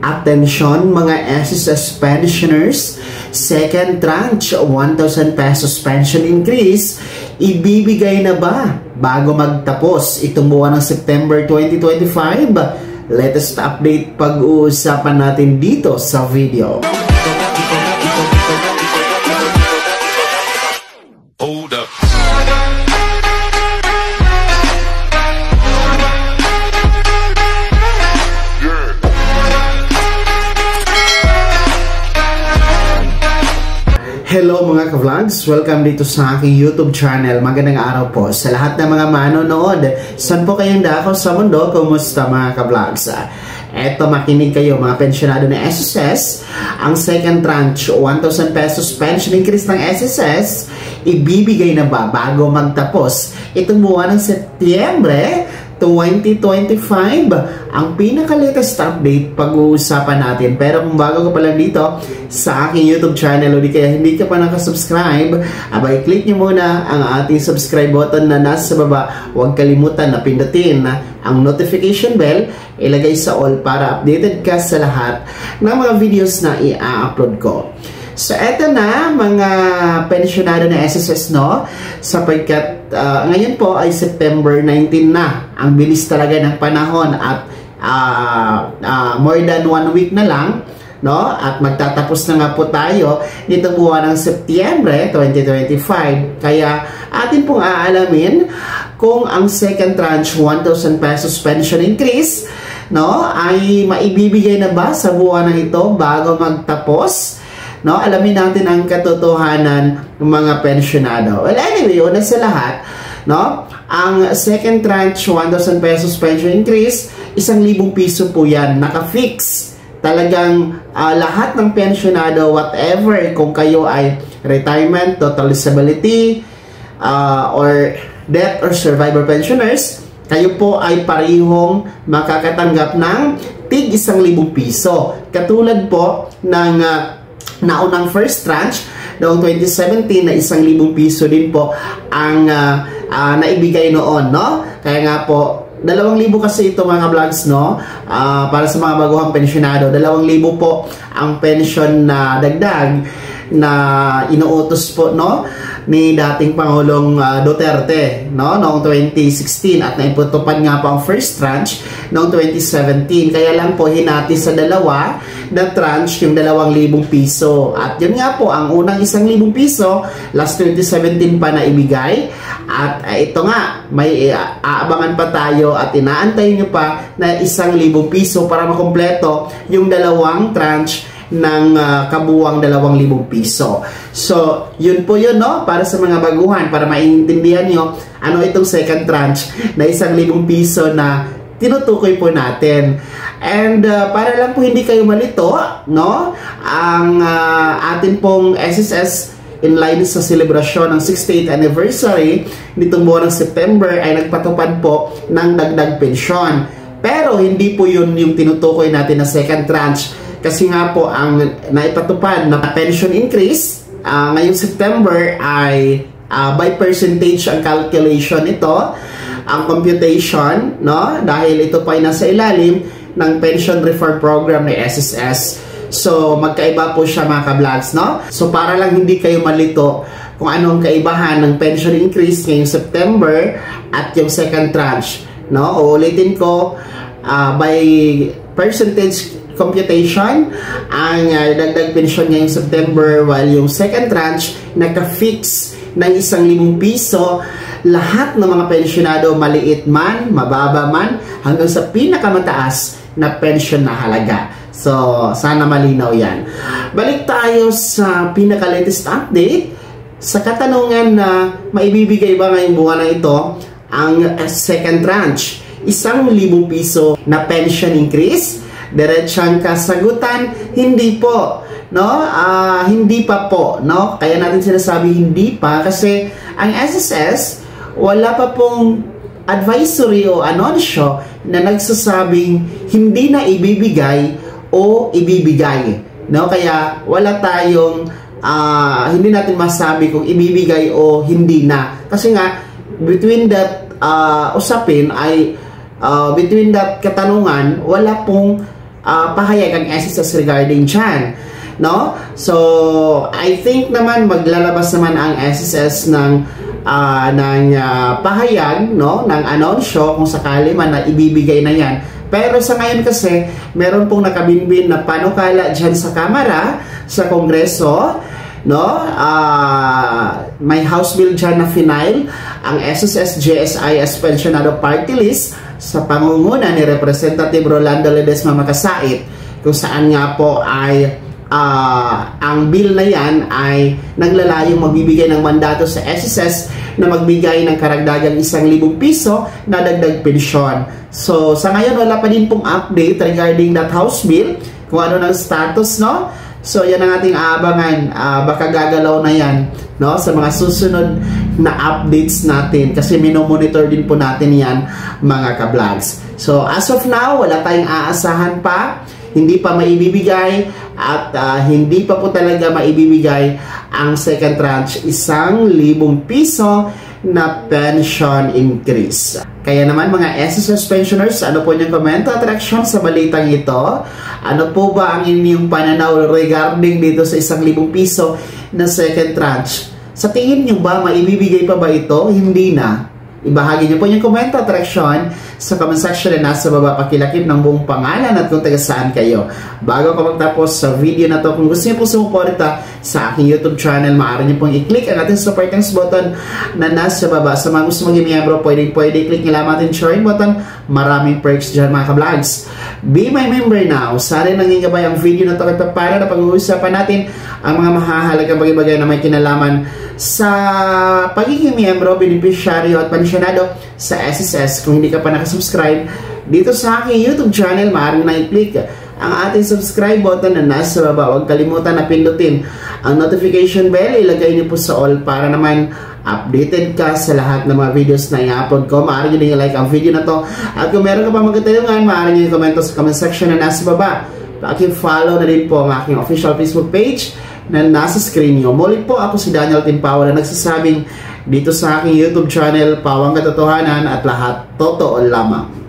Attention mga SSS pensioners, second tranche 1,000 pesos pension increase, ibibigay na ba bago magtapos itong buwan ng September 2025? Latest update pag-uusapan natin dito sa video. Hold up. Hello mga ka-vlogs! Welcome dito sa aking YouTube channel. Magandang araw po sa lahat ng mga manonood. Saan po kayong dako sa mundo? Kumusta mga ka-vlogs? Eto, makinig kayo mga pensyonado ng SSS. Ang second tranche, 1,000 pesos pension increase ng SSS, ibibigay na ba bago magtapos itong buwan ng Setyembre 2025? Ang pinaka-latest update pag-uusapan natin. Pero kung bago ka pa lang dito sa aking YouTube channel o di kaya hindi ka pa nakasubscribe, abay click nyo muna ang ating subscribe button na nasa baba. Huwag kalimutan na pindutin ang notification bell, ilagay sa all para updated ka sa lahat ng mga videos na i-upload ko. So, eto na mga pensyonado na SSS, no? Sapagkat ngayon po ay September 19 na. Ang bilis talaga ng panahon at more than 1 week na lang, no? At magtatapos na nga po tayo nitong buwan ng Setyembre 2025. Kaya atin pong aalamin kung ang second tranche 1,000 pesos pension increase, no, ay maibibigay na ba sa buwan na ito bago magtapos? No, alamin natin ang katotohanan ng mga pensyonado. Well, anyway, una sa lahat, no, ang second tranche 1,000 pesos pension increase, 1,000 piso po yan, naka-fix. Talagang lahat ng pensyonado, whatever, kung kayo ay retirement, total disability, or death or survivor pensioners, kayo po ay parihong makakatanggap ng tig 1,000 piso. Katulad po ng naunang first tranche noong 2017 na 1,000 piso din po ang naibigay noon, no? Kaya nga po 2,000 kasi ito mga vlogs, no? Para sa mga baguhang pensyonado, 2,000 po ang pension na dagdag na inuutos po, no, ni dating Pangulong Duterte, no, noong 2016 at naiputupad nga po ang first tranche noong 2017. Kaya lang po hinati sa dalawa na tranche yung 2,000 piso. At yun nga po, ang unang 1,000 piso last 2017 pa na ibigay. At ito nga, may aabangan pa tayo at inaantay nyo pa na 1,000 piso para makumpleto yung dalawang tranche ng kabuwang 2,000 piso. So, yun po yun, no? Para sa mga baguhan, para maintindihan nyo ano itong second tranche na 1,000 piso na tinutukoy po natin. And para lang po hindi kayo malito, no? Ang atin pong SSS in line sa selebrasyon ng 68th anniversary nitong buwan ng September ay nagpatupad po ng dagdag pensyon. Pero hindi po yun yung tinutukoy natin na second tranche. Kasi nga po ang naipatupad na pension increase ngayong September ay by percentage ang calculation nito, ang computation, no? Dahil ito pa ay nasa ilalim ng pension reform program ng SSS. So magkaiba po siya mga ka-vlogs, no? So para lang hindi kayo malito kung anong kaibahan ng pension increase ngayong September at yung second tranche, no? Uulitin ko, by percentage computation, ang dagdag pensyon ngayong September, while yung second tranche naka-fix ng 1,000 piso. Lahat ng mga pensyonado, maliit man, mababa man, hanggang sa pinakamataas na pension na halaga. So, sana malinaw yan. Balik tayo sa pinaka-latest update sa katanungan na maibibigay ba ngayong buwan na ito ang second tranche, 1,000 piso na pension increase. Diretsang kasagutan, hindi po, no? Hindi pa po, no? Kaya natin sinasabi hindi pa kasi ang SSS wala pa pong advisory o anunsyo na nagsasabing hindi na ibibigay o ibibigay, no? Kaya wala tayong hindi natin masabi kung ibibigay o hindi na. Kasi nga between that usapin ay between that katanungan, wala pong pahayag ang SSS regarding dyan. No? So, I think naman maglalabas naman ang SSS ng pahayag, no, ng anunsyo kung sakali man na ibibigay na yan. Pero sa ngayon kasi, meron pong nakabinbin na panukala dyan sa Kamara, sa Kongreso, no? May House Bill dyan na final ang SSS GSIS Pensionado Party List sa pangunguna ni Representative Rolando Ledesma Makasait, kung saan nga po ay ang bill na yan ay naglalayong magbibigay ng mandato sa SSS na magbigay ng karagdagang 1,000 piso na dagdag pensyon. So, sa ngayon, wala pa din pong update regarding that House Bill, kung ano ng status, no? So, yan ang ating aabangan. Baka gagalaw na yan, no? Sa mga susunod na updates natin, kasi minomonitor din po natin yan, mga ka-vlogs. So, as of now, wala tayong aasahan pa, hindi pa maibibigay at hindi pa po talaga maibibigay ang second tranche 1,000 piso na pension increase. Kaya naman mga SSS pensioners, ano po yung komento at reaction sa balitang ito? Ano po ba ang inyong pananaw regarding dito sa 1,000 piso na second tranche? Sa tingin nyo ba maibibigay pa ba ito? Hindi na. Ibahagi niyo po yung komento at reaksyon sa comment section na nasa baba, pakilakip ng buong pangalan at kung taga saan kayo. Bago ko magtapos sa video na to, kung gusto niyo po sumuporta sa aking YouTube channel, maaari niyo pong i-click ang ating support thanks button na nasa baba. Sa mga gusto maging miyembro, pwede i-click nyo lamang ating join button. Maraming perks dyan mga ka-vlogs. Be my member now. Sana nang gabay ang video na to para na pag-uusapan natin ang mga mahahalagang bagay-bagay na may kinalaman sa pagiging miyembro, beneficiaryo at pensionado sa SSS. Kung hindi ka pa nakasubscribe dito sa aking YouTube channel, maaaring na i-click ang ating subscribe button na nasa baba. Huwag kalimutan na pindutin ang notification bell. Ilagay niyo po sa all para naman updated ka sa lahat ng mga videos na i-upload ko. Maaari nyo din i-like ang video na to. At kung meron ka pa magkatanungan, maaari nyo i-comment sa comment section na nasa baba. Paki-follow na din po ang aking official Facebook page na nasa screen nyo. Muli po, ako si Daniel Timpawa na nagsasabing dito sa aking YouTube channel, Pawang Katotohanan at lahat totoo lamang.